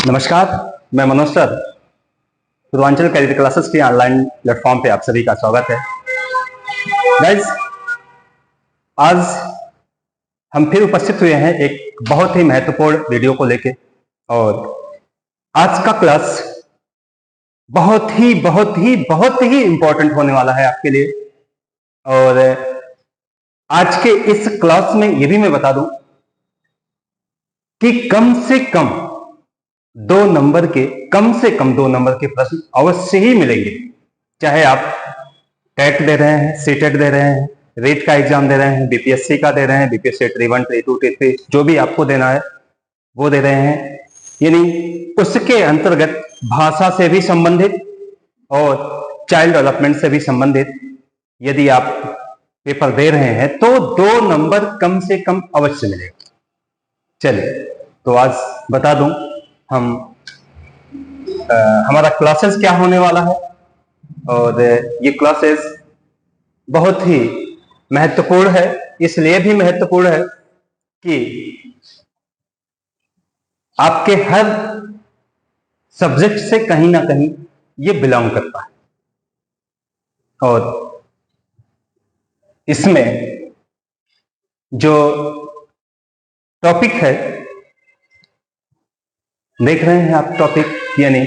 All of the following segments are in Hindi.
नमस्कार, मैं Manoj sir. Purvanchal career classes के ऑनलाइन प्लेटफॉर्म पे आप सभी का स्वागत है। गाइस, आज हम फिर उपस्थित हुए हैं एक बहुत ही महत्वपूर्ण वीडियो को लेके, और आज का क्लास बहुत ही इंपॉर्टेंट होने वाला है आपके लिए। और आज के इस क्लास में ये भी मैं बता दूं कि कम से कम दो नंबर के प्रश्न अवश्य ही मिलेंगे। चाहे आप टेट दे रहे हैं, सीटेट दे रहे हैं, रेट का एग्जाम दे रहे हैं, बीपीएससी का दे रहे हैं, बीपीएससी ट्री 1, ट्री 2, ट्री 3, जो भी आपको देना है वो दे रहे हैं। यानी उसके अंतर्गत भाषा से भी संबंधित और चाइल्ड डेवलपमेंट से भी संबंधित यदि आप पेपर दे रहे हैं तो 2 नंबर कम से कम अवश्य मिलेगा। चलिए, तो आज बता दूं हमारा क्लासेस क्या होने वाला है। और ये क्लासेस बहुत ही महत्वपूर्ण है, इसलिए भी महत्वपूर्ण है कि आपके हर सब्जेक्ट से कहीं ना कहीं ये बिलोंग करता है। और इसमें जो टॉपिक है, देख रहे हैं आप, टॉपिक यानी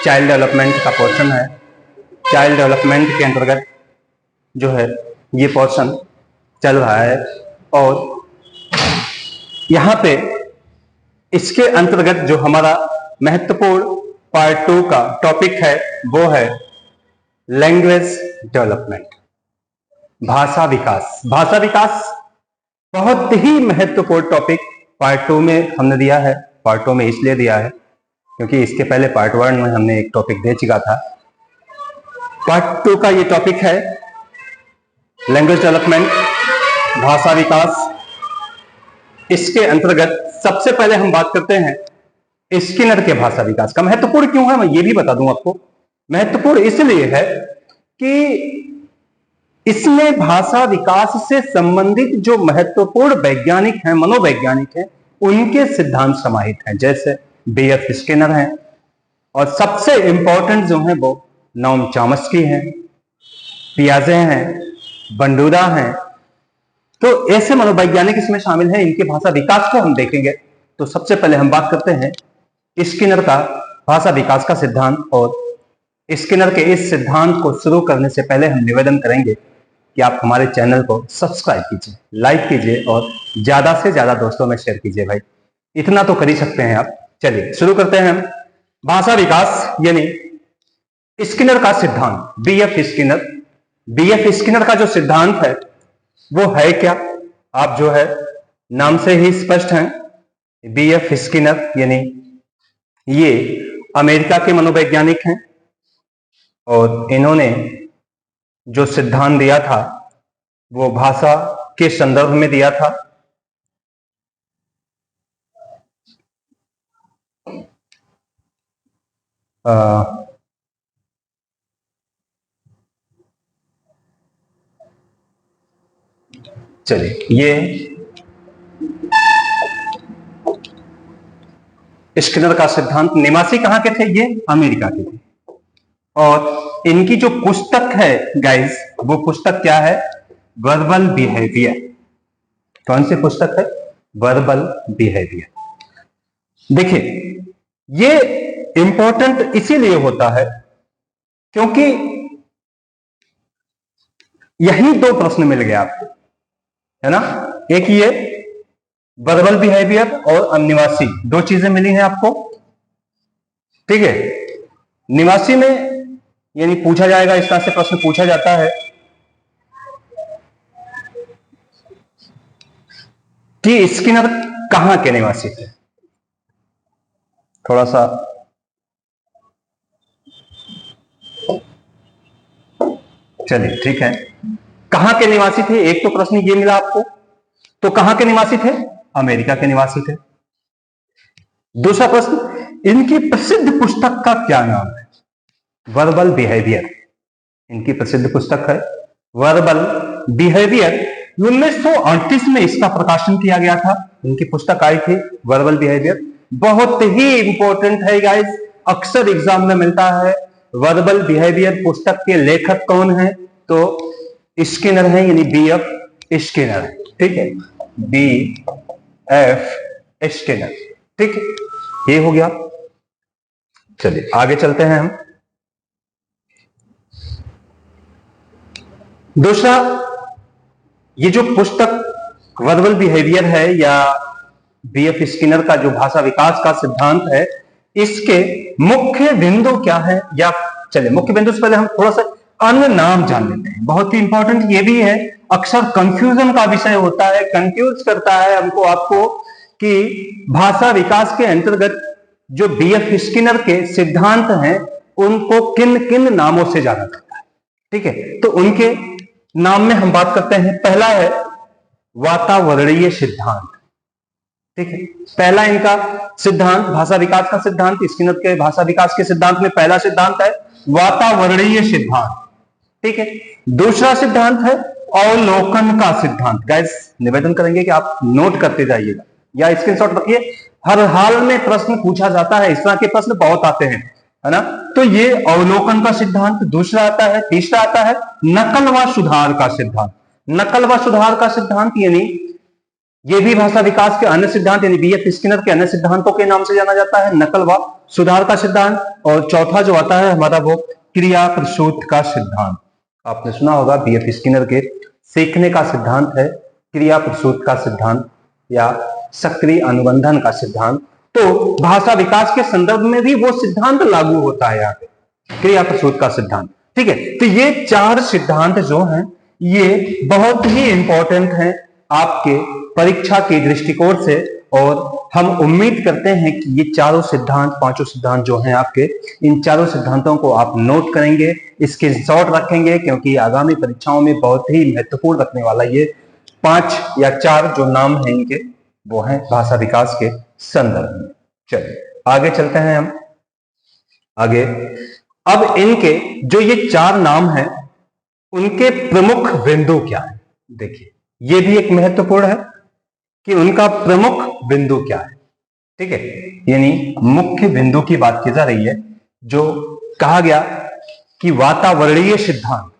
चाइल्ड डेवलपमेंट का पोर्शन है। चाइल्ड डेवलपमेंट के अंतर्गत जो है ये पोर्शन चल रहा है, और यहां पे इसके अंतर्गत जो हमारा महत्वपूर्ण पार्ट 2 का टॉपिक है वो है लैंग्वेज डेवलपमेंट, भाषा विकास। भाषा विकास बहुत ही महत्वपूर्ण टॉपिक पार्ट 2 में हमने दिया है। पार्ट 2 में इसलिए दिया है क्योंकि इसके पहले पार्ट 1 में हमने एक टॉपिक दे चुका था। पार्ट 2 का ये टॉपिक है लैंग्वेज डेवलपमेंट, भाषा विकास। इसके अंतर्गत सबसे पहले हम बात करते हैं स्किनर के भाषा विकास का। महत्वपूर्ण क्यों है मैं ये भी बता दूं आपको। महत्वपूर्ण इसलिए है कि इसमें भाषा विकास से संबंधित जो महत्वपूर्ण वैज्ञानिक हैं, मनोवैज्ञानिक हैं, उनके सिद्धांत समाहित हैं। जैसे बीएफ स्किनर हैं, और सबसे इंपॉर्टेंट जो हैं वो नोम चॉम्स्की हैं, पियाजे हैं, बंडूरा हैं। तो ऐसे मनोवैज्ञानिक इसमें शामिल हैं। इनके भाषा विकास को हम देखेंगे। तो सबसे पहले हम बात करते हैं स्किनर का भाषा विकास का सिद्धांत। और स्किनर के इस सिद्धांत को शुरू करने से पहले हम निवेदन करेंगे कि आप हमारे चैनल को सब्सक्राइब कीजिए, लाइक कीजिए और ज्यादा से ज्यादा दोस्तों में शेयर कीजिए। भाई, इतना तो कर ही सकते हैं आप। चलिए शुरू करते हैं। भाषा विकास यानी स्किनर का सिद्धांत, बीएफ स्किनर। बीएफ स्किनर का जो सिद्धांत है वो है क्या, आप जो है नाम से ही स्पष्ट हैं। बीएफ स्किनर यानी ये अमेरिका के मनोवैज्ञानिक हैं, और इन्होंने जो सिद्धांत दिया था वो भाषा के संदर्भ में दिया था। चलिए, ये स्किनर का सिद्धांत। निवासी कहां के थे? ये अमेरिका के थे। और इनकी जो पुस्तक है गाइस, वो पुस्तक क्या है? Verbal behaviour. कौन सी पुस्तक है? Verbal behaviour. देखिए, ये इंपॉर्टेंट इसीलिए होता है क्योंकि यही 2 प्रश्न मिल गए आपको, है ना। एक ये वर्बल बिहेवियर और अनिवासी, 2 चीजें मिली हैं आपको। ठीक है, निवासी में यानी पूछा जाएगा, इस तरह से प्रश्न पूछा जाता है कि स्किनर कहां के निवासी थे। थोड़ा सा चलिए, ठीक है, कहां के निवासी थे? एक तो प्रश्न ये मिला आपको। तो कहां के निवासी थे? अमेरिका के निवासी थे। दूसरा प्रश्न, इनकी प्रसिद्ध पुस्तक का क्या नाम है? Verbal behaviour. इनकी प्रसिद्ध पुस्तक है वर्बल बिहेवियर। 1938 में इसका प्रकाशन किया गया था। इनकी पुस्तक आई थी वर्बल बिहेवियर। बहुत ही इंपॉर्टेंट है गाइस, अक्सर एग्जाम में मिलता है। वर्बल बिहेवियर पुस्तक के लेखक कौन है? तो स्किनर है, यानी BF स्किनर। ठीक है, BF स्किनर। ठीक है, ये हो गया। चलिए आगे चलते हैं हम। दूसरा, ये जो पुस्तक वर्बल बिहेवियर है या BF स्किनर का जो भाषा विकास का सिद्धांत है, इसके मुख्य बिंदु क्या है? या चलिए मुख्य बिंदु से पहले हम थोड़ा सा अन्य नाम जान लेते हैं। बहुत ही इंपॉर्टेंट ये भी है, अक्सर कंफ्यूजन का विषय होता है, कंफ्यूज करता है हमको आपको कि भाषा विकास के अंतर्गत जो BF स्किनर के सिद्धांत हैं उनको किन किन नामों से जाना जाता है। ठीक है, तो उनके नाम में हम बात करते हैं। पहला है वातावरणीय सिद्धांत। ठीक है, पहला इनका सिद्धांत, भाषा विकास का सिद्धांत, स्किनर के भाषा विकास के सिद्धांत में पहला सिद्धांत है वातावरणीय सिद्धांत। ठीक है, दूसरा सिद्धांत है अवलोकन का सिद्धांत। गाइस निवेदन करेंगे कि आप नोट करते जाइएगा या स्क्रीनशॉट रखिए, हर हाल में प्रश्न पूछा जाता है, इस तरह के प्रश्न बहुत आते हैं, है ना। तो ये अवलोकन का सिद्धांत दूसरा आता है। तीसरा आता है नकल व सुधार का सिद्धांत। नकल व सुधार का सिद्धांत यानी ये भी भाषा विकास के अन्य सिद्धांत यानी BF स्किनर के अन्य सिद्धांतों के नाम से जाना जाता है, नकल व सुधार का सिद्धांत। और चौथा जो आता है हमारा वो क्रिया प्रसूत का सिद्धांत। आपने सुना होगा BF स्किनर के सीखने का सिद्धांत है क्रिया प्रसूत का सिद्धांत या सक्रिय अनुबंधन का सिद्धांत। तो भाषा विकास के संदर्भ में भी वो सिद्धांत लागू होता है यहाँ पे, क्रिया प्रसूत का सिद्धांत। ठीक है, तो ये चार सिद्धांत जो हैं ये बहुत ही इंपॉर्टेंट हैं आपके परीक्षा के दृष्टिकोण से, और हम उम्मीद करते हैं कि ये चारों सिद्धांत, पांचों सिद्धांत जो हैं आपके, इन चारों सिद्धांतों को आप नोट करेंगे, इसके शॉर्ट रखेंगे, क्योंकि आगामी परीक्षाओं में बहुत ही महत्वपूर्ण रखने वाला ये 5 या 4 जो नाम हैं इनके, वो हैं भाषा विकास के संदर्भ में। चलिए आगे चलते हैं हम आगे। अब इनके जो ये 4 नाम हैं उनके प्रमुख बिंदु क्या है? देखिए ये भी एक महत्वपूर्ण है कि उनका प्रमुख बिंदु क्या है। ठीक है, यानी मुख्य बिंदु की बात की जा रही है। जो कहा गया कि वातावरणीय सिद्धांत,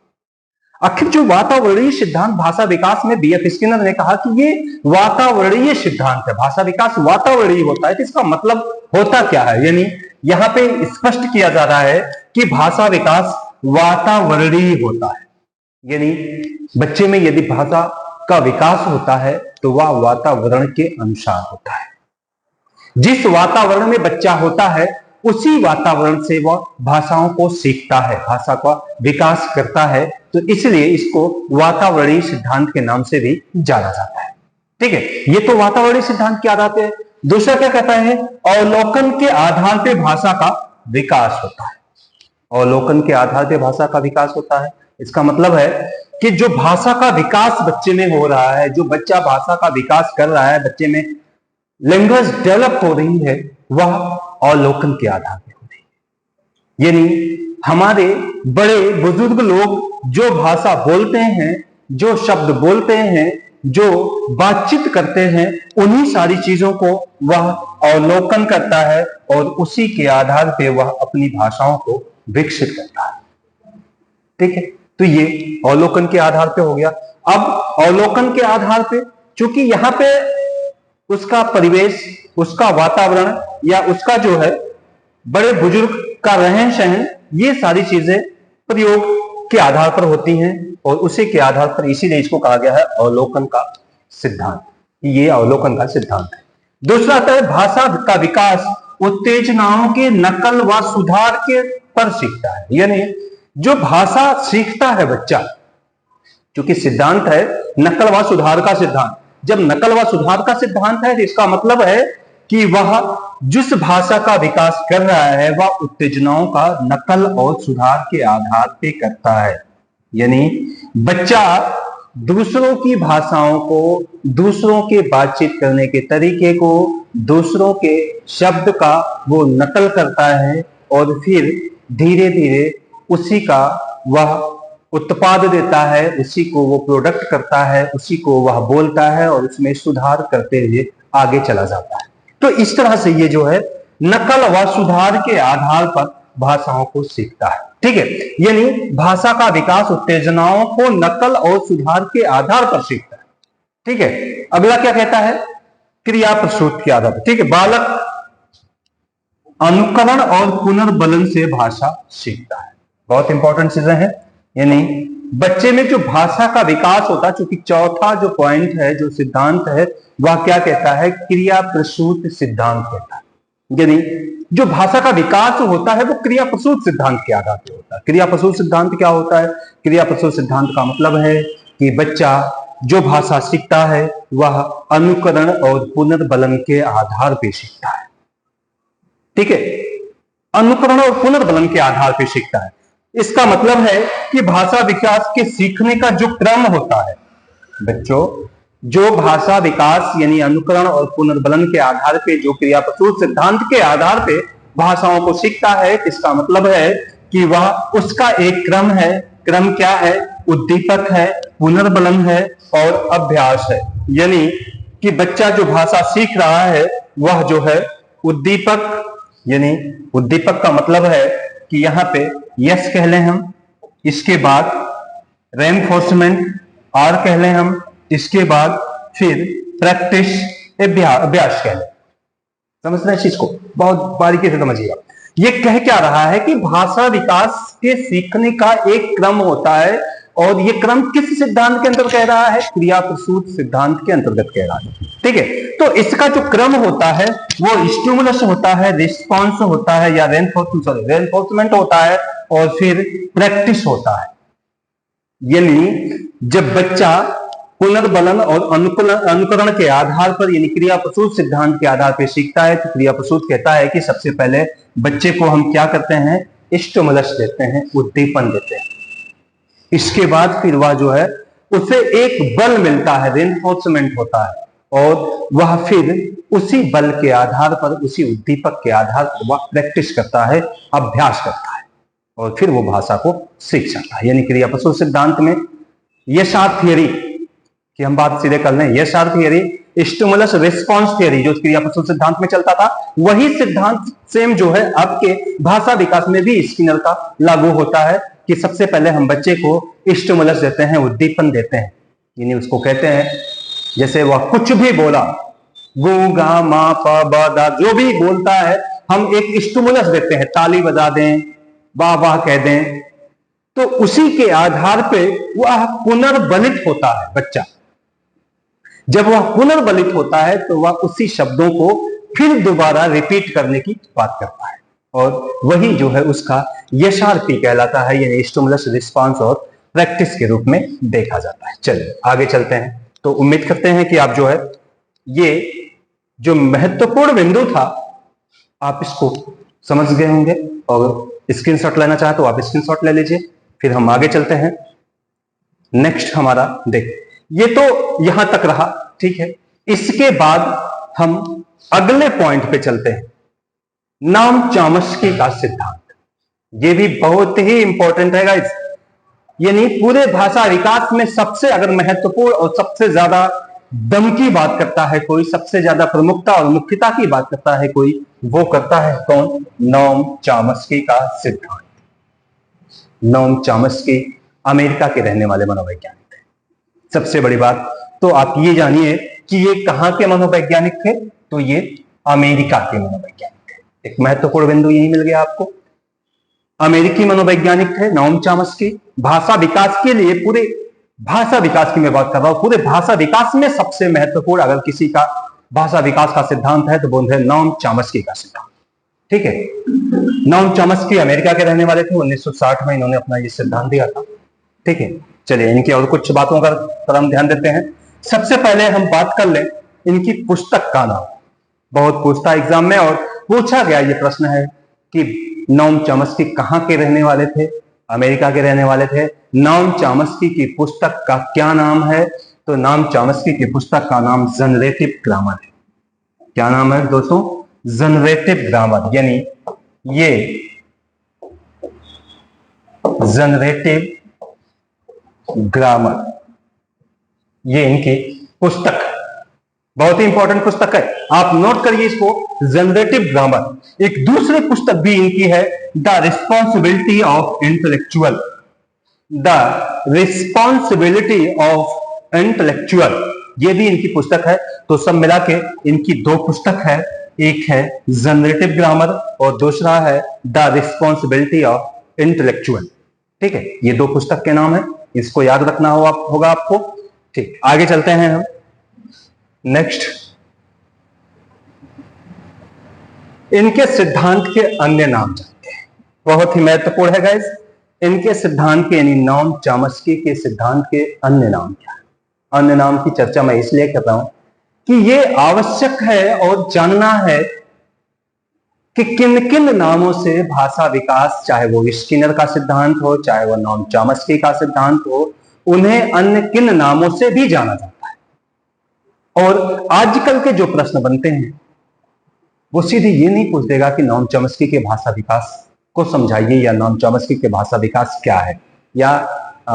आखिर जो वातावरणीय सिद्धांत भाषा विकास में BF स्किनर ने कहा कि ये वातावरणीय सिद्धांत है, भाषा विकास वातावरणीय होता है, तो इसका मतलब होता क्या है? यानी यहां पे स्पष्ट किया जा रहा है कि भाषा विकास वातावरणीय होता है। यानी बच्चे में यदि भाषा का विकास होता है तो वह वातावरण के अनुसार होता है। जिस वातावरण में बच्चा होता है उसी वातावरण से वह भाषाओं को सीखता है, भाषा का विकास करता है। तो इसलिए इसको वातावरणीय सिद्धांत के नाम से भी जाना जाता है। ठीक है, ये तो वातावरणीय सिद्धांत के आधार पे। दूसरा क्या कहता है? अवलोकन के आधार पे भाषा का विकास होता है। अवलोकन के आधार पे भाषा का विकास होता है, इसका मतलब है कि जो भाषा का विकास बच्चे में हो रहा है, जो बच्चा भाषा का विकास कर रहा है, बच्चे में लैंग्वेज डेवलप हो रही है, वह अवलोकन के आधार पर हो रही है। यानी हमारे बड़े बुजुर्ग लोग जो भाषा बोलते हैं, जो शब्द बोलते हैं, जो बातचीत करते हैं, उन्हीं सारी चीजों को वह अवलोकन करता है और उसी के आधार पर वह अपनी भाषाओं को विकसित करता है। ठीक है, तो ये अवलोकन के आधार पे हो गया। अब अवलोकन के आधार पे, चूंकि यहां पे उसका परिवेश, उसका वातावरण या उसका जो है बड़े बुजुर्ग का रहन सहन, ये सारी चीजें प्रयोग के आधार पर होती हैं और उसी के आधार पर, इसीलिए इसको कहा गया है अवलोकन का सिद्धांत। ये अवलोकन का सिद्धांत है। दूसरा आता है भाषा का विकास उत्तेजनाओं के नकल व सुधार के पर सीखता है। यानी जो भाषा सीखता है बच्चा, क्योंकि सिद्धांत है नकल व सुधार का सिद्धांत, जब नकल व सुधार का सिद्धांत है तो इसका मतलब है कि वह जिस भाषा का विकास कर रहा है वह उत्तेजनाओं का नकल और सुधार के आधार पे करता है। यानी बच्चा दूसरों की भाषाओं को, दूसरों के बातचीत करने के तरीके को, दूसरों के शब्द का वो नकल करता है और फिर धीरे धीरे उसी का वह उत्पाद देता है, उसी को वो प्रोडक्ट करता है, उसी को वह बोलता है और उसमें सुधार करते हुए आगे चला जाता है। तो इस तरह से ये जो है नकल व सुधार के आधार पर भाषाओं को सीखता है। ठीक है, यानी भाषा का विकास उत्तेजनाओं को नकल और सुधार के आधार पर सीखता है। ठीक है, अगला क्या कहता है, क्रिया प्रसूत के आधार पर। ठीक है, बालक अनुकरण और पुनर्बलन से भाषा सीखता है। बहुत इंपॉर्टेंट चीजें हैं, यानी बच्चे में जो भाषा का विकास होता है, चूंकि चौथा जो पॉइंट है, जो सिद्धांत है, वह क्या कहता है, क्रिया प्रसूत सिद्धांत कहता है। यानी जो भाषा का विकास होता है वो क्रिया प्रसूत सिद्धांत के आधार पर होता है। क्रिया प्रसूत सिद्धांत क्या होता है? क्रिया प्रसूत सिद्धांत का मतलब है कि बच्चा जो भाषा सीखता है वह अनुकरण और पुनर्बलन के आधार पर सीखता है। ठीक है, अनुकरण और पुनर्बलन के आधार पर सीखता है। इसका मतलब है कि भाषा विकास के सीखने का जो क्रम होता है, बच्चों जो भाषा विकास यानी अनुकरण और पुनर्बलन के आधार पे जो क्रिया प्रसूत सिद्धांत के आधार पे भाषाओं को सीखता है, इसका मतलब है कि वह उसका एक क्रम है। क्रम क्या है? उद्दीपक है, पुनर्बलन है और अभ्यास है। यानी कि बच्चा जो भाषा सीख रहा है वह जो है उद्दीपक, यानी उद्दीपक का मतलब है कि यहां पे यस कह लें हम, इसके बाद रेनफोर्समेंट आर कह लें हम, इसके बाद फिर प्रैक्टिस अभ्यास कह लें। समझ रहे हैं चीज को? बहुत बारीकी से समझिएगा। ये कह क्या रहा है कि भाषा विकास के सीखने का एक क्रम होता है, और ये क्रम किस सिद्धांत के अंतर्गत कह रहा है? क्रिया प्रसूत सिद्धांत के अंतर्गत कह रहा है। ठीक है, तो इसका जो क्रम होता है वो स्टिमुलस होता है, रिस्पॉन्स होता है, या रेनफोर्समेंट होता है, और फिर प्रैक्टिस होता है। यानी जब बच्चा पुनर्बलन और अनुकरण के आधार पर यानी क्रिया प्रसूत सिद्धांत के आधार पर सीखता है, तो क्रिया प्रसूत कहता है कि सबसे पहले बच्चे को हम क्या करते हैं? स्टिमुलस देते हैं, उद्दीपन देते हैं। इसके बाद फिर वह जो है उसे एक बल मिलता है, रेनफोर्समेंट होता है, और वह फिर उसी बल के आधार पर, उसी उद्दीपक के आधार पर वह प्रैक्टिस करता है, अभ्यास करता है, और फिर वो भाषा को सीख जाता है। यानी क्रिया प्रसूत सिद्धांत में यशार थियरी कि हम बात सीधे कर लें, यशार थियरी, स्टिमुलस रिस्पॉन्स थियरी जो क्रिया प्रसूत सिद्धांत में चलता था, वही सिद्धांत सेम जो है आपके भाषा विकास में भी स्किनर का लागू होता है कि सबसे पहले हम बच्चे को स्टिमुलस देते हैं, उद्दीपन देते हैं। यानी उसको कहते हैं, जैसे वह कुछ भी बोला, गू गा मा पा बा दा, जो भी बोलता है हम एक स्टिमुलस देते हैं, ताली बजा दें, वाह वाह कह दें, तो उसी के आधार पे वह पुनर्बलित होता है बच्चा। जब वह पुनर्बलित होता है तो वह उसी शब्दों को फिर दोबारा रिपीट करने की बात करता है, और वही जो है उसका यशार्थी कहलाता है, यानी स्टिमुलस रिस्पांस और प्रैक्टिस के रूप में देखा जाता है। चलिए आगे चलते हैं। तो उम्मीद करते हैं कि आप जो है ये जो महत्वपूर्ण बिंदु था आप इसको समझ गए होंगे, और स्क्रीनशॉट लेना चाहे तो आप स्क्रीनशॉट ले लीजिए। फिर हम आगे चलते हैं। नेक्स्ट हमारा देख, ये तो यहां तक रहा, ठीक है। इसके बाद हम अगले पॉइंट पे चलते हैं, नाम चॉम्स्की का सिद्धांत। ये भी बहुत ही इंपॉर्टेंट है गाइस, यानी पूरे भाषा विकास में सबसे अगर महत्वपूर्ण और सबसे ज्यादा दम की बात करता है कोई, सबसे ज्यादा प्रमुखता और मुख्यता की बात करता है कोई, वो करता है कौन? नोम चॉम्स्की का सिद्धांत। नोम चॉम्स्की अमेरिका के रहने वाले मनोवैज्ञानिक हैं। सबसे बड़ी बात तो आप ये जानिए कि ये कहां के मनोवैज्ञानिक थे? तो ये अमेरिका के मनोवैज्ञानिक थे। एक महत्वपूर्ण बिंदु यही मिल गया आपको, अमेरिकी मनोवैज्ञानिक थे नोम चॉम्स्की। भाषा विकास के लिए, पूरे भाषा विकास की मैं बात कर रहा हूं, पूरे भाषा विकास में सबसे महत्वपूर्ण अगर किसी का भाषा विकास का सिद्धांत है तो वो है नोम चॉम्स्की का सिद्धांत। ठीक है, नोम चॉम्स्की अमेरिका के रहने वाले थे। 1960 में इन्होंने अपना ये सिद्धांत दिया था। ठीक है, चलिए इनकी और कुछ बातों पर हम ध्यान देते हैं। सबसे पहले हम बात कर लें इनकी पुस्तक का नाम। बहुत पूछता एग्जाम में, और पूछा गया ये प्रश्न है कि नोम चॉम्स्की कहां के रहने वाले थे? अमेरिका के रहने वाले थे। नोम चॉम्स्की की पुस्तक का क्या नाम है? तो नोम चॉम्स्की की पुस्तक का नाम जनरेटिव ग्रामर है। क्या नाम है दोस्तों? Generative grammar. यानी ये जनरेटिव ग्रामर, ये इनकी पुस्तक है। बहुत ही इंपॉर्टेंट पुस्तक है, आप नोट करिए इसको, जनरेटिव ग्रामर। एक दूसरी पुस्तक भी इनकी है, the responsibility of intellectual, the responsibility of intellectual, ये भी इनकी पुस्तक है। तो सब मिला के इनकी दो पुस्तक है, एक है जनरेटिव ग्रामर और दूसरा है द रिस्पॉन्सिबिलिटी ऑफ इंटेलेक्चुअल। ठीक है, ये दो पुस्तक के नाम है, इसको याद रखना होगा आपको। ठीक, आगे चलते हैं हम नेक्स्ट। इनके सिद्धांत के अन्य नाम जानते हैं, बहुत ही महत्वपूर्ण है गाइस। इनके सिद्धांत के यानी नॉम चॉम्स्की के सिद्धांत के अन्य नाम क्या है? अन्य नाम की चर्चा मैं इसलिए कर रहा हूं कि ये आवश्यक है और जानना है कि किन किन नामों से भाषा विकास, चाहे वो स्किनर का सिद्धांत हो, चाहे वो नॉम चॉम्स्की का सिद्धांत हो, उन्हें अन्य किन नामों से भी जाना जाता है। और आजकल के जो प्रश्न बनते हैं वो सीधे ये नहीं पूछ देगा कि नॉम चॉम्स्की के भाषा विकास को समझाइए, या नॉम चॉम्स्की के भाषा विकास क्या है, या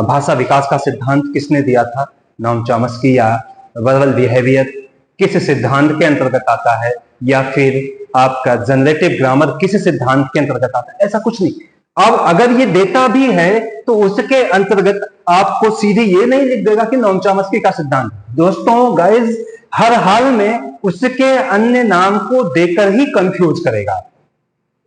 भाषा विकास का सिद्धांत किसने दिया था, नॉम चॉम्स्की या वर्बल बिहेवियर किस सिद्धांत के अंतर्गत आता है, या फिर आपका जनरेटिव ग्रामर किस सिद्धांत के अंतर्गत आता है, ऐसा कुछ नहीं। अब अगर ये देता भी है तो उसके अंतर्गत आपको सीधे ये नहीं लिख देगा कि नॉम चॉम्स्की का सिद्धांत। दोस्तों गाइस, हर हाल में उसके अन्य नाम को देकर ही कंफ्यूज करेगा।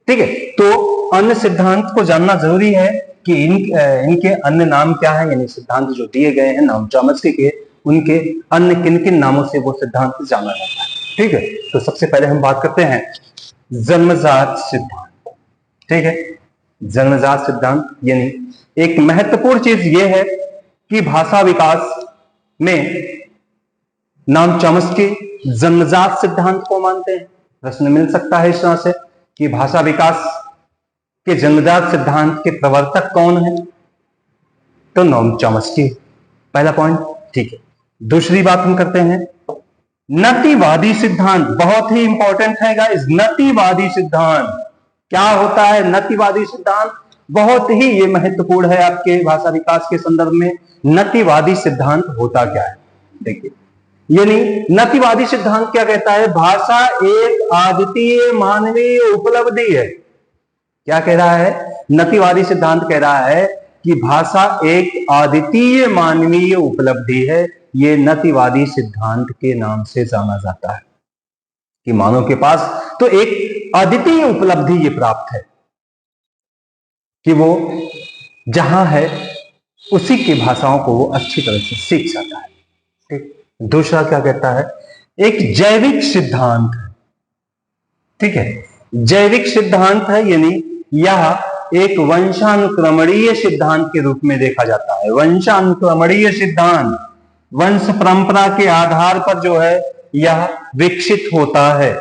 ठीक है, तो अन्य सिद्धांत को जानना जरूरी है कि इनके अन्य नाम क्या है, यानी सिद्धांत जो दिए गए हैं नॉम चॉम्स्की के, उनके अन्य किन किन नामों से वो सिद्धांत जाना जाता है। ठीक है, तो सबसे पहले हम बात करते हैं जन्मजात सिद्धांत। ठीक है, जन्मजात सिद्धांत यानी एक महत्वपूर्ण चीज यह है कि भाषा विकास में नॉम चॉम्स्की जन्मजात सिद्धांत को मानते हैं। प्रश्न मिल सकता है इस तरह से कि भाषा विकास के जन्मजात सिद्धांत के प्रवर्तक कौन है, तो नॉम चॉम्स्की, पहला पॉइंट। ठीक है, दूसरी बात हम करते हैं नतिवादी सिद्धांत, बहुत ही इंपॉर्टेंट है गाइस। नतिवादी सिद्धांत क्या होता है? नतिवादी सिद्धांत बहुत ही ये महत्वपूर्ण है आपके भाषा विकास के संदर्भ में। नतिवादी सिद्धांत होता क्या है देखिए, यानी नतिवादी सिद्धांत क्या कहता है? भाषा एक अद्वितीय मानवीय उपलब्धि है। क्या कह रहा है? नतिवादी सिद्धांत कह रहा है कि भाषा एक अद्वितीय मानवीय उपलब्धि है। ये नतिवादी सिद्धांत के नाम से जाना जाता है कि मानव के पास तो एक अद्वितीय उपलब्धि ये प्राप्त है कि वो जहां है उसी की भाषाओं को वो अच्छी तरह से सीख सकता है। ठीक, दूसरा क्या कहता है? एक जैविक सिद्धांत। ठीक है, जैविक सिद्धांत है, यानी यह एक वंशानुक्रमणीय सिद्धांत के रूप में देखा जाता है। वंशानुक्रमणीय सिद्धांत वंश परंपरा के आधार पर जो है यह विकसित होता है।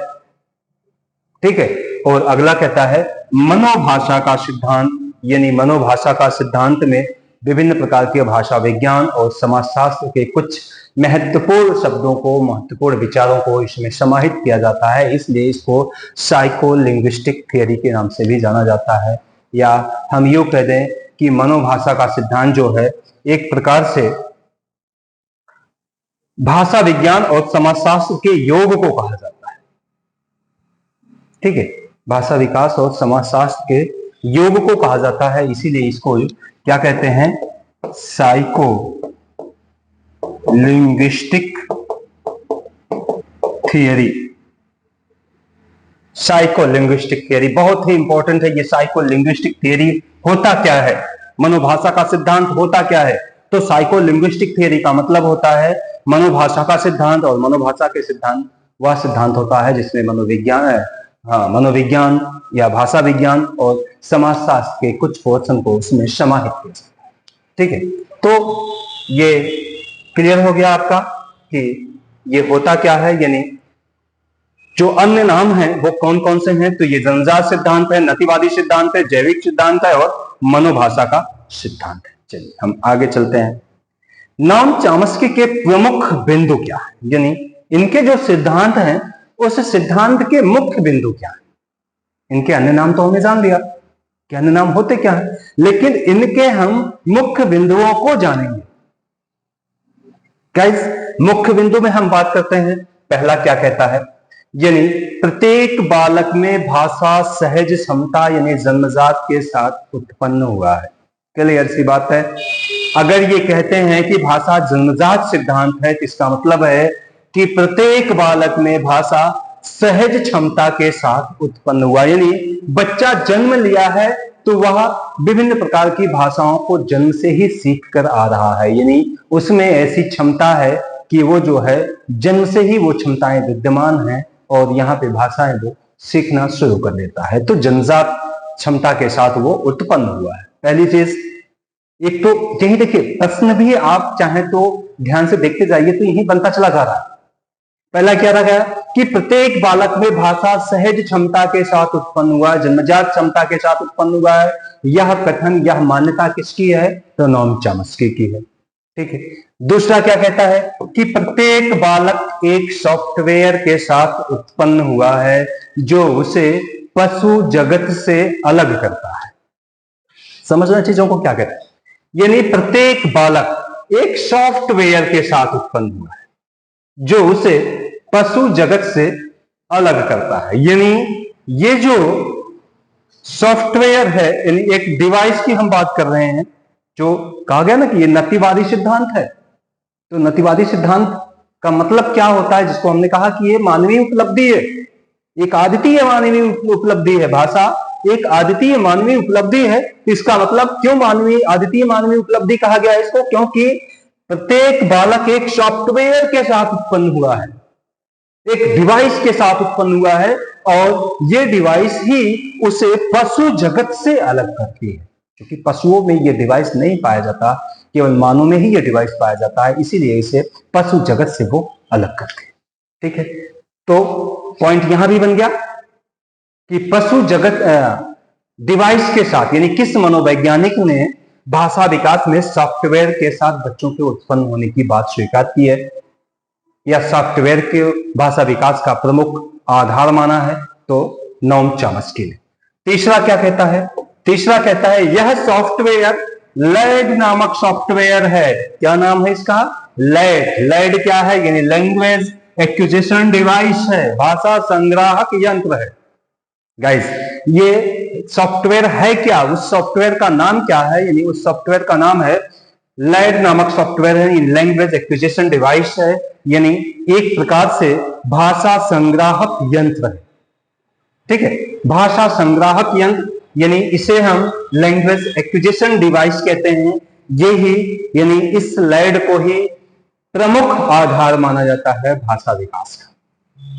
ठीक है, और अगला कहता है मनोभाषा का सिद्धांत, यानी मनोभाषा का सिद्धांत में विभिन्न प्रकार के भाषा विज्ञान और समाजशास्त्र के कुछ महत्वपूर्ण शब्दों को, महत्वपूर्ण विचारों को इसमें समाहित किया जाता है, इसलिए इसको साइको लिंग्विस्टिक थियरी के नाम से भी जाना जाता है। या हम यूं कह दें कि मनोभाषा का सिद्धांत जो है एक प्रकार से भाषा विज्ञान और समाजशास्त्र के योग को कहा जाता है। ठीक है, भाषा विकास और समाजशास्त्र के योग को कहा जाता है, इसीलिए इसको क्या कहते हैं? Psycho linguistic theory. Psycho linguistic theory बहुत ही इंपॉर्टेंट है। ये साइको लिंग्विस्टिक थियरी होता क्या है? मनोभाषा का सिद्धांत होता क्या है? तो साइको लिंग्विस्टिक थियरी का मतलब होता है मनोभाषा का सिद्धांत, और मनोभाषा के सिद्धांत वह सिद्धांत होता है जिसमें मनोविज्ञान है, मनोविज्ञान या भाषा विज्ञान और समाजशास्त्र के कुछ पोर्शन को उसमें समाहित किया जाता है। ठीक है, तो ये क्लियर हो गया आपका कि ये होता क्या है, यानी जो अन्य नाम हैं वो कौन कौन से हैं? तो ये जन्मजात सिद्धांत है, नतिवादी सिद्धांत है, जैविक सिद्धांत है और मनोभाषा का सिद्धांत है। चलिए हम आगे चलते हैं। नॉम चॉम्स्की के प्रमुख बिंदु क्या है, यानी इनके जो सिद्धांत हैं उस सिद्धांत के मुख्य बिंदु क्या है? इनके अन्य नाम तो हमने जान लिया कि अन्य नाम होते क्या है, लेकिन इनके हम मुख्य बिंदुओं को जानेंगे। गाइस, मुख्य बिंदु में हम बात करते हैं पहला क्या कहता है, यानी प्रत्येक बालक में भाषा सहज क्षमता यानी जन्मजात के साथ उत्पन्न हुआ है। क्लियर सी बात है। अगर ये कहते हैं कि भाषा जन्मजात सिद्धांत है तो इसका मतलब है कि प्रत्येक बालक में भाषा सहज क्षमता के साथ उत्पन्न हुआ, यानी बच्चा जन्म लिया है तो वह विभिन्न प्रकार की भाषाओं को जन्म से ही सीख कर आ रहा है, यानी उसमें ऐसी क्षमता है कि वो जो है जन्म से ही वो क्षमताएं विद्यमान हैं और यहाँ पे भाषाएं वो सीखना शुरू कर देता है। तो जन्मजात क्षमता के साथ वो उत्पन्न हुआ है। पहली चीज एक तो यही देखिए, प्रश्न भी आप चाहे तो ध्यान से देखते जाइए तो यही बनता चला जा रहा है। पहला क्या रहा गया कि प्रत्येक बालक में भाषा सहज क्षमता के साथ उत्पन्न हुआ, जन्मजात क्षमता के साथ उत्पन्न हुआ है। यह कथन, यह मान्यता किसकी है, तो नोम चॉम्स्की की है। ठीक है। दूसरा क्या कहता है कि प्रत्येक बालक एक सॉफ्टवेयर के साथ उत्पन्न हुआ है जो उसे पशु जगत से अलग करता है। समझना चीजों को क्या कहते हैं, यानी प्रत्येक बालक एक सॉफ्टवेयर के साथ उत्पन्न हुआ है जो उसे पशु जगत से अलग करता है। यानी ये जो सॉफ्टवेयर है, यानी एक डिवाइस की हम बात कर रहे हैं, जो कहा गया ना कि ये नतिवादी सिद्धांत है। तो नतिवादी सिद्धांत का मतलब क्या होता है, जिसको हमने कहा कि ये मानवीय उपलब्धि है, एक अद्वितीय मानवीय उपलब्धि है। भाषा एक अद्वितीय मानवीय उपलब्धि है। इसका मतलब क्यों मानवीय अद्वितीय मानवीय उपलब्धि कहा गया है इसको, क्योंकि प्रत्येक बालक एक सॉफ्टवेयर के साथ उत्पन्न हुआ है, एक डिवाइस के साथ उत्पन्न हुआ है, और ये डिवाइस ही उसे पशु जगत से अलग करती है। क्योंकि पशुओं में ये डिवाइस नहीं पाया जाता, केवल मानव में ही ये डिवाइस पाया जाता है, इसीलिए इसे पशु जगत से वो अलग करते हैं। ठीक है। तो पॉइंट यहां भी बन गया कि पशु जगत डिवाइस के साथ, यानी किस मनोवैज्ञानिक ने भाषा विकास में सॉफ्टवेयर के साथ बच्चों के उत्पन्न होने की बात स्वीकार की है, या सॉफ्टवेयर के भाषा विकास का प्रमुख आधार माना है, तो नोम चॉम्स्की ने। तीसरा क्या कहता है, तीसरा कहता है यह सॉफ्टवेयर लैड नामक सॉफ्टवेयर है। क्या नाम है इसका, लैड। लैड क्या है, यानी लैंग्वेज एक्विजिशन डिवाइस है, भाषा संग्राहक यंत्र है। गाइस ये सॉफ्टवेयर है क्या, उस सॉफ्टवेयर का नाम क्या है, यानी उस सॉफ्टवेयर का नाम है लैड नामक सॉफ्टवेयर है, लैंग्वेज एक्विजिशन डिवाइस है, यानी एक प्रकार से भाषा संग्राहक यंत्र है। ठीक है। भाषा संग्राहक यंत्र, यानी इसे हम लैंग्वेज एक्विजिशन डिवाइस कहते हैं। ये ही, यानी इस लैड को ही प्रमुख आधार माना जाता है भाषा विकास का,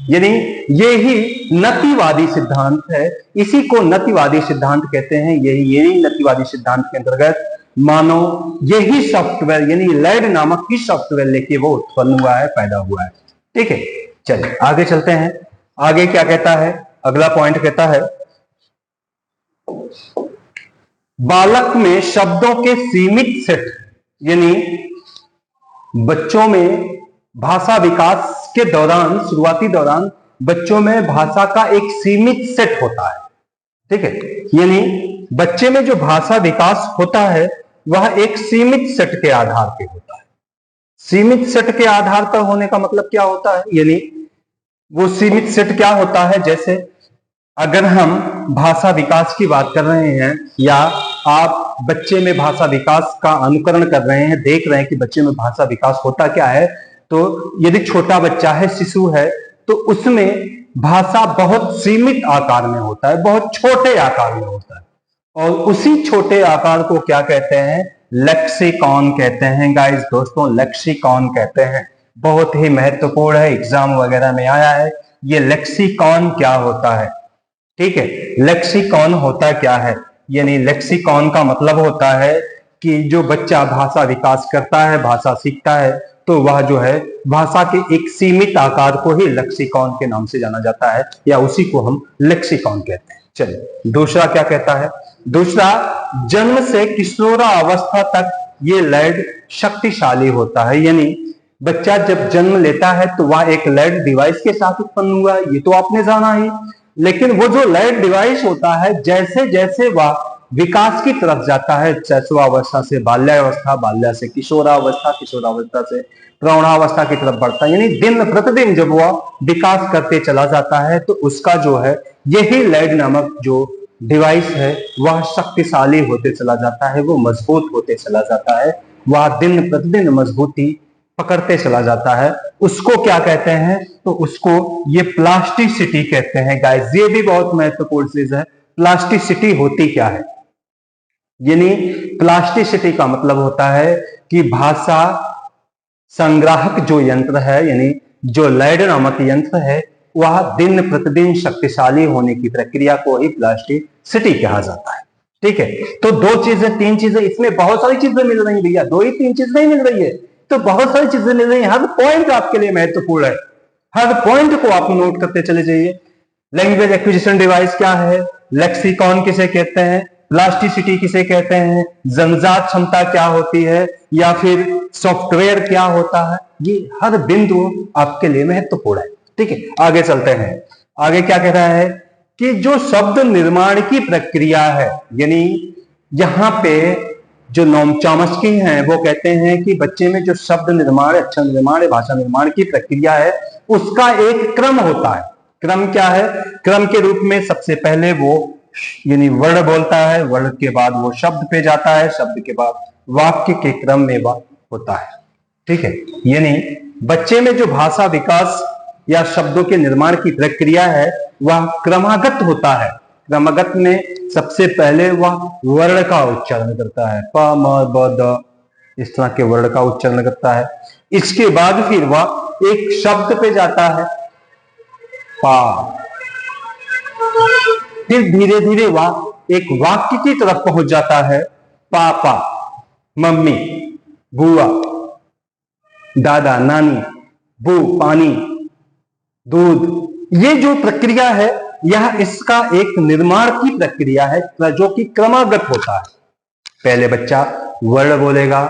यानी ये ही नतिवादी सिद्धांत है। इसी को नतिवादी सिद्धांत कहते हैं। यही नतिवादी सिद्धांत के अंतर्गत मानो यही सॉफ्टवेयर, यानी लैड नामक ही सॉफ्टवेयर लेके वो उत्पन्न हुआ है, पैदा हुआ है। ठीक है। चलिए आगे चलते हैं। आगे क्या कहता है, अगला पॉइंट कहता है बालक में शब्दों के सीमित सेट, यानी बच्चों में भाषा विकास के दौरान, शुरुआती दौरान बच्चों में भाषा का एक सीमित सेट होता है। ठीक है। यानी बच्चे में जो भाषा विकास होता है वह एक सीमित सेट के आधार पर होता है। सीमित सेट के आधार पर होने का मतलब क्या होता है, यानी वो सीमित सेट क्या होता है, जैसे अगर हम भाषा विकास की बात कर रहे हैं, या आप बच्चे में भाषा विकास का अनुकरण कर रहे हैं, देख रहे हैं कि बच्चे में भाषा विकास होता क्या है, तो यदि छोटा बच्चा है, शिशु है, तो उसमें भाषा बहुत सीमित आकार में होता है, बहुत छोटे आकार में होता है, और उसी छोटे आकार को क्या कहते हैं, लेक्सिकॉन कहते हैं। गाइस दोस्तों, लेक्सिकॉन कहते हैं, बहुत ही महत्वपूर्ण है, एग्जाम वगैरह में आया है। ये लेक्सिकॉन क्या होता है, ठीक है। लेक्सिकॉन होता क्या है, यानी लेक्सिकॉन का मतलब होता है कि जो बच्चा भाषा विकास करता है, भाषा सीखता है, तो वह जो है भाषा के एक सीमित आकार को ही लेक्सिकॉन के नाम से जाना जाता है, या उसी को हम लेक्सिकॉन कहते हैं। चलिए दूसरा क्या कहता है, दूसरा जन्म से किशोरावस्था तक ये लैड शक्तिशाली होता है, यानी बच्चा जब जन्म लेता है तो वह एक लैड डिवाइस के साथ उत्पन्न हुआ, ये तो आपने जाना ही। लेकिन वो जो लैड डिवाइस होता है, जैसे जैसे वह विकास की तरफ जाता है। शैशवावस्था से बाल्यावस्था, बाल्या से किशोरावस्था, किशोरावस्था से प्रौढ़ावस्था की तरफ बढ़ता है। यानी दिन प्रतिदिन जब वह विकास करते चला जाता है तो उसका जो है यही लैड नामक जो डिवाइस है वह शक्तिशाली होते चला जाता है, वो मजबूत होते चला जाता है, वह दिन प्रतिदिन मजबूती पकड़ते चला जाता है। उसको क्या कहते हैं? तो उसको ये प्लास्टिसिटी कहते हैं गाइस। ये भी बहुत महत्वपूर्ण चीज है। प्लास्टिसिटी होती क्या है? यानी प्लास्टिसिटी का मतलब होता है कि भाषा संग्राहक जो यंत्र है, यानी जो लैड नामक यंत्र है, वह दिन प्रतिदिन शक्तिशाली होने की प्रक्रिया को ही प्लास्टिसिटी कहा जाता है। ठीक है, तो दो चीजें, तीन चीजें, इसमें बहुत सारी चीजें मिल रही भैया, दो ही तीन चीजें नहीं मिल रही है, तो बहुत सारी चीजें मिल रही है। हर पॉइंट आपके लिए महत्वपूर्ण है, हर पॉइंट को आप नोट करते चले जाइए। लैंग्वेज एक्विजिशन डिवाइस क्या है, लेक्सिकॉन किसे कहते हैं, प्लास्टिसिटी किसे कहते हैं, जन्मजात क्षमता क्या होती है, या फिर सॉफ्टवेयर क्या होता है, ये हर बिंदु आपके लिए महत्वपूर्ण है। ठीक है, आगे चलते हैं। आगे क्या कह रहा है कि जो शब्द निर्माण की प्रक्रिया है, यानी यहां पे जो नोम चॉम्स्की हैं वो कहते हैं कि बच्चे में जो शब्द निर्माण, अक्षर निर्माण, भाषा निर्माण की प्रक्रिया है उसका एक क्रम होता है। क्रम क्या है? क्रम के रूप में सबसे पहले वो यानी वर्ण बोलता है, वर्ण के बाद वो शब्द पे जाता है, शब्द के बाद वाक्य के क्रम में वह होता है। ठीक है, यानी बच्चे में जो भाषा विकास या शब्दों के निर्माण की प्रक्रिया है वह क्रमागत होता है। क्रमागत में सबसे पहले वह वर्ण का उच्चारण करता है, प म ब द, इस तरह के वर्ण का उच्चारण करता है। इसके बाद फिर वह एक शब्द पे जाता है, पा, फिर धीरे धीरे वह एक वाक्य की तरफ पहुंच जाता है, पापा, मम्मी, बुआ, दादा, नानी, बू, पानी, दूध। ये जो प्रक्रिया है यह इसका एक निर्माण की प्रक्रिया है जो कि क्रमागत होता है। पहले बच्चा वर्ण बोलेगा,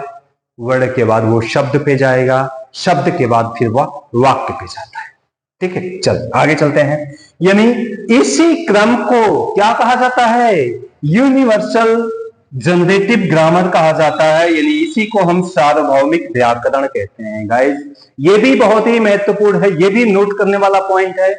वर्ण के बाद वो शब्द पे जाएगा, शब्द के बाद फिर वह वाक्य पे जाता है। ठीक है, चल आगे चलते हैं। यानी इसी क्रम को क्या कहा जाता है? यूनिवर्सल जनरेटिव ग्रामर कहा जाता है, यानी इसी को हम सार्वभौमिक व्याकरण कहते हैं। गाइस ये भी बहुत ही महत्वपूर्ण है, ये भी नोट करने वाला पॉइंट है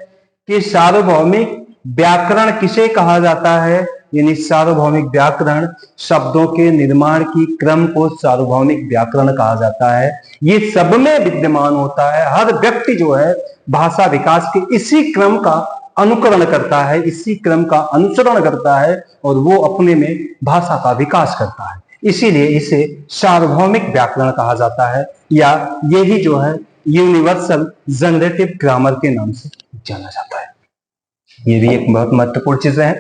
कि सार्वभौमिक व्याकरण किसे कहा जाता है। यानी सार्वभौमिक व्याकरण, शब्दों के निर्माण की क्रम को सार्वभौमिक व्याकरण कहा जाता है। ये सब में विद्यमान होता है। हर व्यक्ति जो है भाषा विकास के इसी क्रम का अनुकरण करता है, इसी क्रम का अनुसरण करता है और वो अपने में भाषा का विकास करता है। इसीलिए इसे सार्वभौमिक व्याकरण कहा जाता है, या यही जो है यूनिवर्सल जनरेटिव ग्रामर के नाम से जाना जाता है। ये भी एक बहुत महत्वपूर्ण चीजें हैं।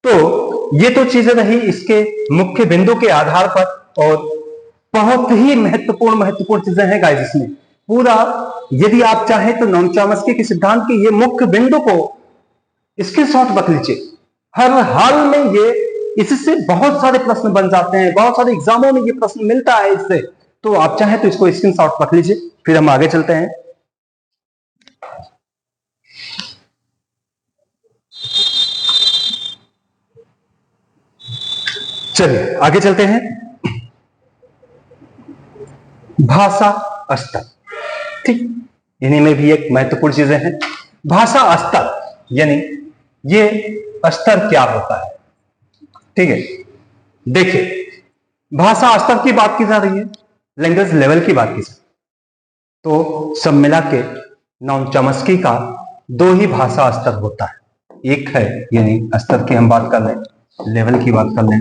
तो ये तो चीजें रही इसके मुख्य बिंदु के आधार पर, और बहुत ही महत्वपूर्ण चीजें हैं गाइस इसमें। पूरा यदि आप चाहें तो नोम चॉम्स्की के सिद्धांत के ये मुख्य बिंदु को स्क्रीनशॉट रख लीजिए। हर हाल में ये इससे बहुत सारे प्रश्न बन जाते हैं, बहुत सारे एग्जामों में ये प्रश्न मिलता है इससे, तो आप चाहें तो इसको स्क्रीनशॉट रख लीजिए। फिर हम आगे चलते हैं। चलिए आगे चलते हैं। भाषा स्तर, ठीक, इन्हीं में भी एक महत्वपूर्ण चीजें हैं। भाषा स्तर यानी ये स्तर क्या होता है? ठीक है, देखिए भाषा स्तर की बात की जा रही है, लैंग्वेज लेवल की बात की जा रही है, तो सब मिला के नोम चॉम्स्की का दो ही भाषा स्तर होता है। एक है यानी स्तर की हम बात कर लें, लेवल की बात कर लें,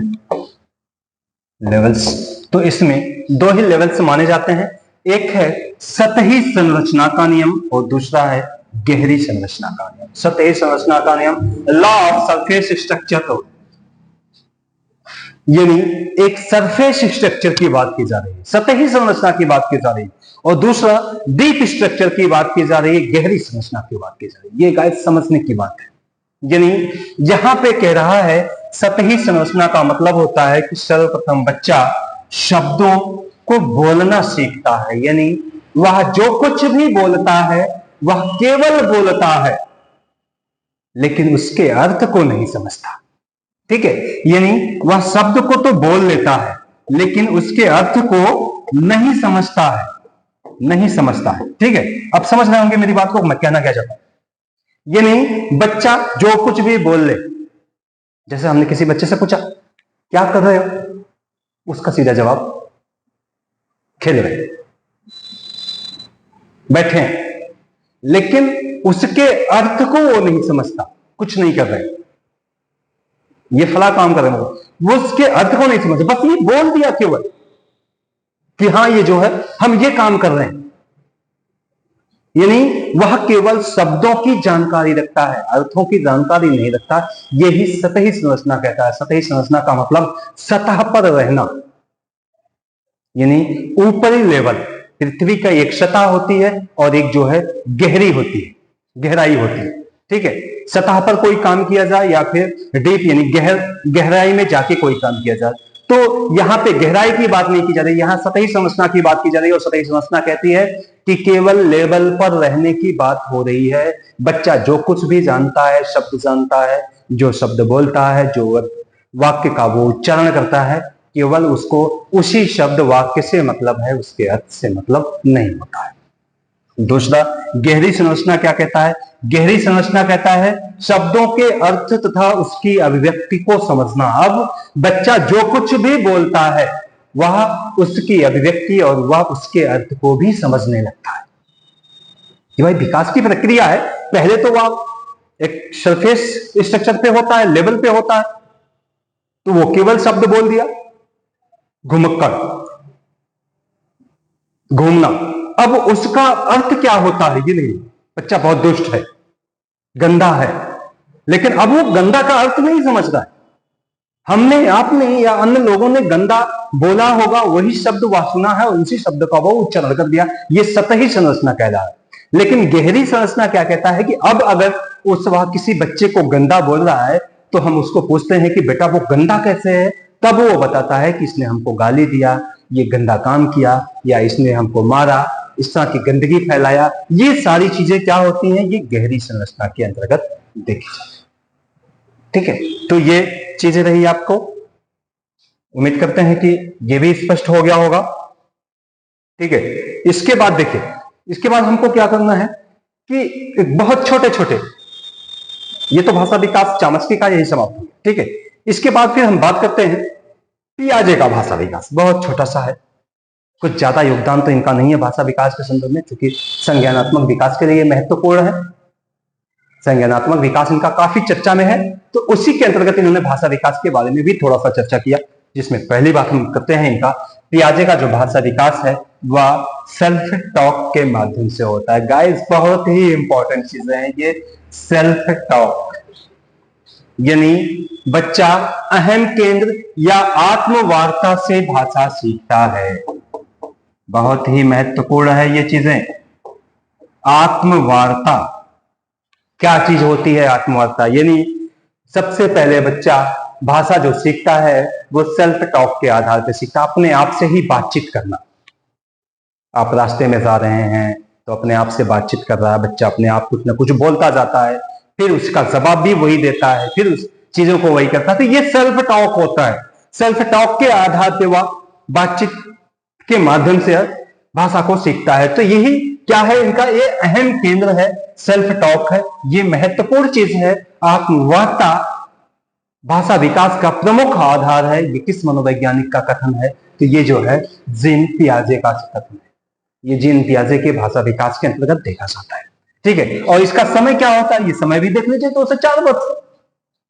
लेवल्स, तो इसमें दो ही लेवल्स माने जाते हैं। एक है सतही संरचना का नियम और दूसरा है गहरी संरचना का नियम। सतही संरचना का नियम, लॉ ऑफ सरफेस स्ट्रक्चर, यानी एक सरफेस स्ट्रक्चर की बात की जा रही है, सतही संरचना की बात की जा रही है, और दूसरा डीप स्ट्रक्चर की बात की जा रही है, गहरी संरचना की बात की जा रही है। ये गाइस समझने की बात है। यानी यहां पे कह रहा है सतही संरचना का मतलब होता है कि सर्वप्रथम बच्चा शब्दों को बोलना सीखता है, यानी वह जो कुछ भी बोलता है वह केवल बोलता है लेकिन उसके अर्थ को नहीं समझता। ठीक है, यानी वह शब्द को तो बोल लेता है लेकिन उसके अर्थ को नहीं समझता है, नहीं समझता है। ठीक है, अब समझ रहे होंगे मेरी बात को, मैं कहना क्या चाहता हूं। यानी बच्चा जो कुछ भी बोल ले, जैसे हमने किसी बच्चे से पूछा क्या कर रहे हो, उसका सीधा जवाब खेल रहे, बैठे हैं, लेकिन उसके अर्थ को वो नहीं समझता, कुछ नहीं कर रहे, ये फला काम कर रहे हैं, वो उसके अर्थ को नहीं समझते, बस ये बोल दिया केवल कि हाँ ये जो है हम ये काम कर रहे हैं। यानी वह केवल शब्दों की जानकारी रखता है, अर्थों की जानकारी नहीं रखता। यही सतही संरचना कहता है। सतही संरचना का मतलब सतह पर रहना, यानी ऊपरी लेवल। पृथ्वी का एक सतह होती है और एक जो है गहरी होती है, गहराई होती है। ठीक है, सतह पर कोई काम किया जाए या फिर डीप यानी गहराई में जाके कोई काम किया जाए, तो यहां पे गहराई की बात नहीं की जा रही, यहां सतही संरचना की बात की जा रही है। और सतही संरचना कहती है कि केवल लेवल पर रहने की बात हो रही है। बच्चा जो कुछ भी जानता है, शब्द जानता है, जो शब्द बोलता है, जो वाक्य का वो उच्चारण करता है, केवल उसको उसी शब्द वाक्य से मतलब है, उसके अर्थ से मतलब नहीं होता है। दूसरा, गहरी संरचना क्या कहता है? गहरी संरचना कहता है शब्दों के अर्थ तथा उसकी अभिव्यक्ति को समझना। अब बच्चा जो कुछ भी बोलता है वह उसकी अभिव्यक्ति और वह उसके अर्थ को भी समझने लगता है। ये भाई विकास की प्रक्रिया है। पहले तो वह एक सरफेस स्ट्रक्चर पे होता है, लेवल पे होता है, तो वो केवल शब्द बोल दिया, घुमक्कड़, घूमना। अब उसका अर्थ क्या होता है ये नहीं, बच्चा बहुत दुष्ट है, गंदा है, लेकिन अब वो गंदा का अर्थ नहीं समझ रहा है। हमने, आपने या अन्य लोगों ने गंदा बोला होगा, वही शब्द वह सुना है और उसी शब्द का वो उच्चारण कर दिया। ये सतही संरचना कहला है। लेकिन गहरी संरचना क्या कहता है कि अब अगर उस वह किसी बच्चे को गंदा बोल रहा है तो हम उसको पूछते हैं कि बेटा वो गंदा कैसे है, तब वो बताता है कि इसने हमको गाली दिया, ये गंदा काम किया, या इसने हमको मारा, इस तरह की गंदगी फैलाया। ये सारी चीजें क्या होती हैं, ये गहरी संरचना के अंतर्गत देखी जाती है। ठीक है, तो ये चीजें रही आपको। उम्मीद करते हैं कि ये भी स्पष्ट हो गया होगा। ठीक है, इसके बाद देखिए, इसके बाद हमको क्या करना है कि बहुत छोटे छोटे, ये तो भाषा विकास चामस्की का यही समाप्त हो गया। ठीक है, इसके बाद फिर हम बात करते हैं पियाजे का भाषा विकास। बहुत छोटा सा है, कुछ ज्यादा योगदान तो इनका नहीं है भाषा विकास के संदर्भ में, क्योंकि संज्ञानात्मक विकास के लिए महत्वपूर्ण है। संज्ञानात्मक विकास इनका काफी चर्चा में है, तो उसी के अंतर्गत इन्होंने भाषा विकास के बारे में भी थोड़ा सा चर्चा किया, जिसमें पहली बात हम करते हैं इनका पियाजे का जो भाषा विकास है वह सेल्फ टॉक के माध्यम से होता है। गाइस, बहुत ही इंपॉर्टेंट चीजें हैं ये। सेल्फ टॉक यानी बच्चा अहम केंद्र या आत्मवार्ता से भाषा सीखता है। बहुत ही महत्वपूर्ण है ये चीजें। आत्मवार्ता क्या चीज होती है? आत्मवार्ता यानी सबसे पहले बच्चा भाषा जो सीखता है वो सेल्फ टॉक के आधार पर सीखता है, अपने आप से ही बातचीत करना। आप रास्ते में जा रहे हैं तो अपने आप से बातचीत कर रहा है बच्चा, अपने आप कुछ ना कुछ बोलता जाता है, फिर उसका जवाब भी वही देता है, फिर उस चीजों को वही करता है। तो ये सेल्फ टॉक होता है। सेल्फ टॉक के आधार पर वह बातचीत के माध्यम से भाषा को सीखता है। तो यही क्या है इनका, ये अहम केंद्र है, सेल्फ टॉक है, ये महत्वपूर्ण चीज है। आत्मवार्ता भाषा विकास का प्रमुख आधार है। ये किस मनोवैज्ञानिक का कथन है? तो ये जो है जीन पियाजे का कथन है। ये जीन पियाजे के भाषा विकास के अंतर्गत देखा जाता है। ठीक है, और इसका समय क्या होता है, ये समय भी देख लीजिए, 2 से 4 वर्ष।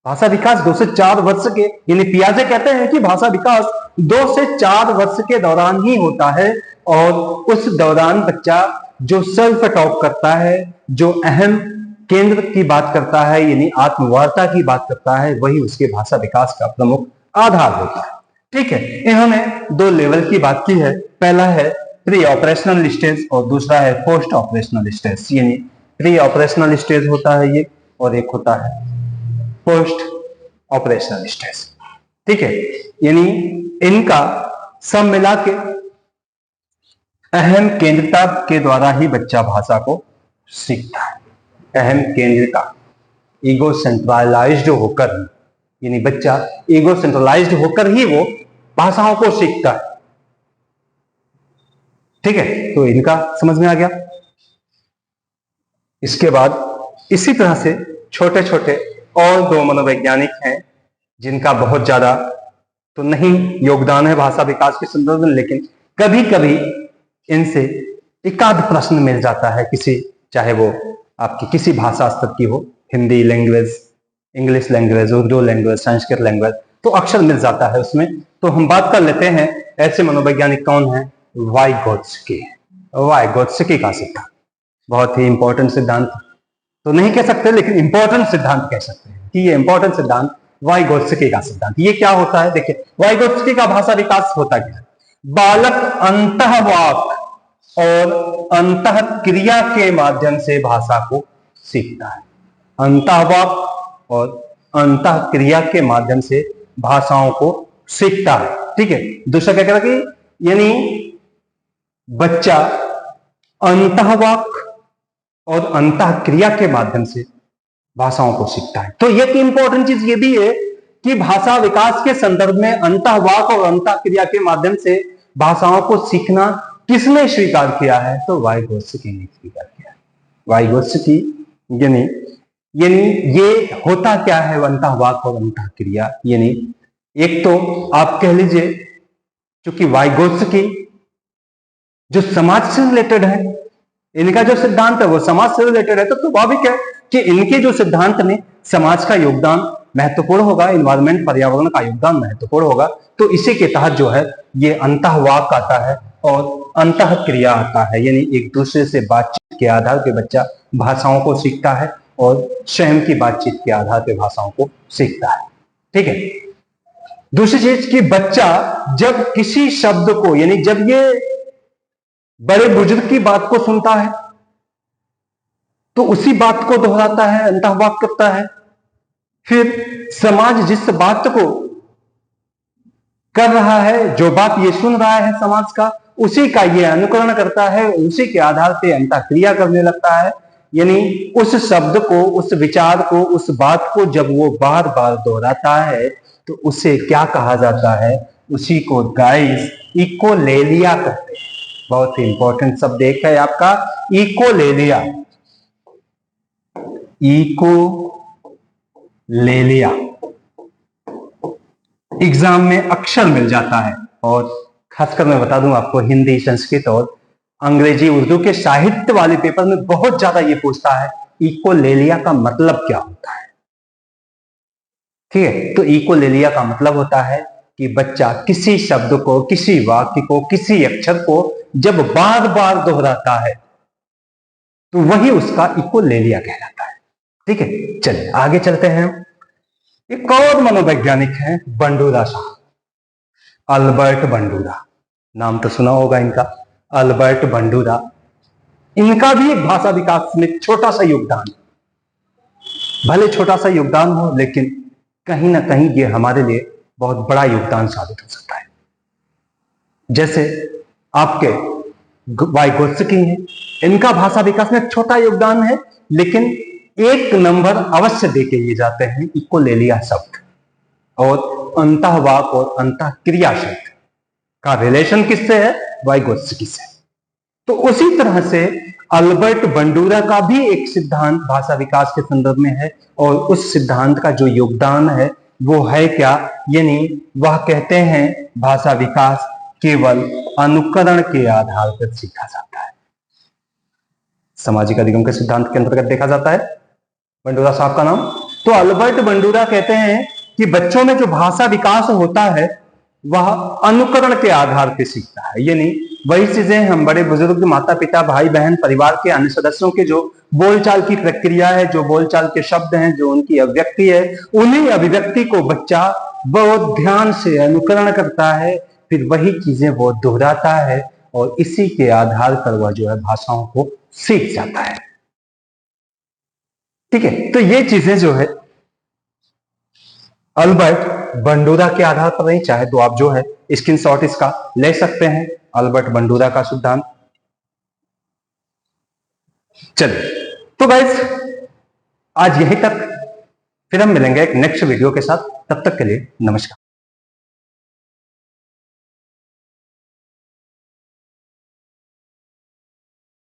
भाषा विकास 2 से 4 वर्ष के, यानी पियाजे कहते हैं कि भाषा विकास 2 से 4 वर्ष के दौरान ही होता है। और उस दौरान बच्चा जो सेल्फ टॉक करता है, जो अहम केंद्र की बात करता है, यानी आत्मवार्ता की बात करता है, वही उसके भाषा विकास का प्रमुख आधार होता है। ठीक है, इन्होंने 2 लेवल की बात की है। पहला है प्री ऑपरेशनल स्टेज और दूसरा है पोस्ट ऑपरेशनल स्टेज। यानी प्री ऑपरेशनल स्टेज होता है ये, और एक होता है पोस्ट ऑपरेशनल स्टेज। ठीक है, यानी इनका सब मिला के अहम केंद्रता के द्वारा ही बच्चा भाषा को सीखता है। अहम केंद्रता, ईगो सेंट्रलाइज्ड होकर यानी बच्चा ईगो सेंट्रलाइज्ड होकर ही वो भाषाओं को सीखता है। ठीक है, तो इनका समझ में आ गया। इसके बाद इसी तरह से छोटे छोटे और दो मनोवैज्ञानिक हैं जिनका बहुत ज्यादा तो नहीं योगदान है भाषा विकास के संदर्भ में, लेकिन कभी कभी इनसे एकाध प्रश्न मिल जाता है किसी, चाहे वो आपकी किसी भाषा स्तर की हो, Hindi language, English language, Urdu language, Sanskrit language, तो अक्सर मिल जाता है उसमें। तो हम बात कर लेते हैं ऐसे मनोवैज्ञानिक कौन है। वाइगोत्स्की। वाइगोत्स्की का सिद्धांत बहुत ही इंपॉर्टेंट सिद्धांत तो नहीं कह सकते, लेकिन इंपॉर्टेंट सिद्धांत कह सकते हैं कि ये इंपॉर्टेंट सिद्धांत वाइगोत्स्की का सिद्धांत। ये क्या होता है, देखिए वाइगोत्स्की का भाषा विकास होता क्या है। बालक अंतःवाक और अंतः क्रिया के माध्यम से भाषा को सीखता है। अंतःवाक और अंतः क्रिया के माध्यम से भाषाओं को सीखता है। ठीक है, दूसरा क्या कह रहा है कि यानी बच्चा अंतःवाक और अंतः क्रिया के माध्यम से भाषाओं को सीखता है। तो एक इंपॉर्टेंट चीज ये भी है कि भाषा विकास के संदर्भ में अंतःवाक और अंतः क्रिया के माध्यम से भाषाओं को सीखना किसने स्वीकार किया है, तो वाइगोत्स्की ने स्वीकार किया है। वाइगोत्स्की यानी ये होता क्या है अंतःवाक और अंतः क्रिया, यानी एक तो आप कह लीजिए क्योंकि वाइगोत्स्की जो समाज से रिलेटेड है, इनका जो सिद्धांत है वो समाज से रिलेटेड है, तो स्वाभाविक है कि इनके जो सिद्धांत में समाज का योगदान महत्वपूर्ण होगा, इन्वायरमेंट पर्यावरण का योगदान महत्वपूर्ण होगा। तो इसी के तहत जो है ये अंतःवाक आता है और अंतः क्रिया आता है, यानी एक दूसरे से बातचीत के आधार पर बच्चा भाषाओं को सीखता है और स्वयं की बातचीत के आधार पर भाषाओं को सीखता है। ठीक है, दूसरी चीज कि बच्चा जब किसी शब्द को, यानी जब ये बड़े बुजुर्ग की बात को सुनता है तो उसी बात को दोहराता है, अंतःवाक करता है। फिर समाज जिस बात को कर रहा है, जो बात ये सुन रहा है समाज का, उसी का ये अनुकरण करता है, उसी के आधार पे अंतःक्रिया करने लगता है। यानी उस शब्द को, उस विचार को, उस बात को जब वो बार बार दोहराता है तो उसे क्या कहा जाता है, उसी को गाइस इकोलेलिया कहते हैं। बहुत ही इंपॉर्टेंट शब्द एक है आपका इकोलेलिया। इकोलेलिया एग्जाम में अक्सर मिल जाता है, और खासकर मैं बता दूं आपको हिंदी, संस्कृत और अंग्रेजी, उर्दू के साहित्य वाले पेपर में बहुत ज्यादा ये पूछता है इकोलेलिया का मतलब क्या होता है। ठीक है, तो इकोलेलिया का मतलब होता है कि बच्चा किसी शब्द को, किसी वाक्य को, किसी अक्षर को जब बार बार दोहराता है तो वही उसका इकोलेलिया कहलाता है। ठीक है, चलिए आगे चलते हैं। एक और मनोवैज्ञानिक हैं बंडूरा साहब, अल्बर्ट बंडूरा, नाम तो सुना होगा इनका, अल्बर्ट बंडूरा। इनका भी एक भाषा विकास में छोटा सा योगदान, भले छोटा सा योगदान हो लेकिन कहीं ना कहीं ये हमारे लिए बहुत बड़ा योगदान साबित हो सकता है। जैसे आपके वाइगोत्स्की हैं, इनका भाषा विकास में छोटा योगदान है, लेकिन एक नंबर अवश्य देके ये जाते हैं इकोलेलिया शब्द और अंतःवाक और अंतःक्रिया शब्द का रिलेशन किससे है, वाइगोत्स्की से। तो उसी तरह से अल्बर्ट बंडूरा का भी एक सिद्धांत भाषा विकास के संदर्भ में है, और उस सिद्धांत का जो योगदान है वो है क्या, यानी वह कहते हैं भाषा विकास केवल अनुकरण के आधार पर सीखा जाता है। सामाजिक अधिगम के सिद्धांत के अंतर्गत देखा जाता है बंडूरा साहब का नाम। तो अल्बर्ट बंडूरा कहते हैं कि बच्चों में जो भाषा विकास होता है वह अनुकरण के आधार पर सीखता है, यानी वही चीजें हम बड़े बुजुर्ग, माता पिता, भाई बहन, परिवार के अन्य सदस्यों के जो बोलचाल की प्रक्रिया है, जो बोलचाल के शब्द हैं, जो उनकी अभिव्यक्ति है, उन्हीं अभिव्यक्ति को बच्चा बहुत ध्यान से अनुकरण करता है, फिर वही चीजें वो दोहराता है और इसी के आधार पर वह जो है भाषाओं को सीख जाता है। ठीक है, तो ये चीजें जो है अल्बर्ट बंडूरा के आधार पर नहीं, चाहे तो आप जो है स्क्रीनशॉट इसका ले सकते हैं, अल्बर्ट बंडूरा का सिद्धांत। चलिए तो गाइस आज यहीं तक फिर हम मिलेंगे एक नेक्स्ट वीडियो के साथ। तब तक के लिए नमस्कार।